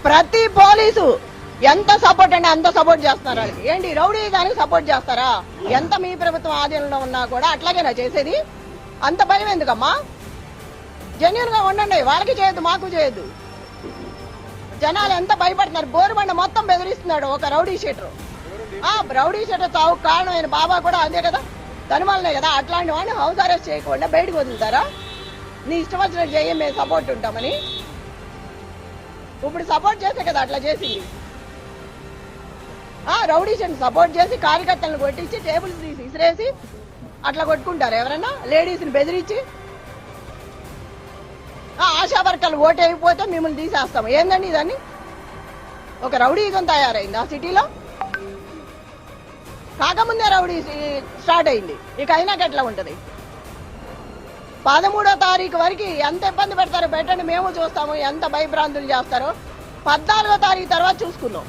ప్రతి పోలీసు ఎంత సపోర్ట్ అంటే అంత సపోర్ట్ చేస్తున్నారు వాళ్ళకి. ఏంటి రౌడీ దానికి సపోర్ట్ చేస్తారా? ఎంత మీ ప్రభుత్వం ఆధీనంలో ఉన్నా కూడా అట్లాగేనా చేసేది? అంత భయం ఎందుకమ్మా? జెన్యూన్ గా ఉండండి. వాళ్ళకి చేయొద్దు, మాకు చేయొద్దు. జనాలు ఎంత భయపడుతున్నారు. బోరుబండ మొత్తం బెదిరిస్తున్నాడు ఒక రౌడీ షీటర్. రౌడీ షీటర్ చావు కారణమైన బాబా కూడా అదే కదా, తనుమలనే కదా. అట్లాంటి వాడిని హౌస్ అరెస్ట్ చేయకుండా బయటకు వదులుతారా? నీ ఇష్టం వచ్చినట్టు చేయి, మేము సపోర్ట్ ఉంటామని. ఇప్పుడు సపోర్ట్ చేస్తే కదా అట్లా చేసింది. రౌడీ షీటర్ సపోర్ట్ చేసి కార్యకర్తలను కొట్టించి టేబుల్స్ తీసి ఇసిరేసి అట్లా కొట్టుకుంటారు ఎవరన్నా లేడీస్ని బెదిరించి. ఆశా వర్కర్లు ఓటు అయిపోతే మిమ్మల్ని తీసేస్తాము. ఏందండి ఇదాన్ని? ఒక రౌడీ ఇదం తయారైంది ఆ సిటీలో. కాకముందే రౌడీ స్టార్ట్ అయింది, ఇక అయినాక ఎట్లా ఉంటది? 13వ తారీఖు వరకు ఎంత ఇబ్బంది పెడతారో పెట్టండి, మేము చూస్తాము. ఎంత భయభ్రాంతులు చేస్తారో 14వ తారీఖు తర్వాత చూసుకుందాం.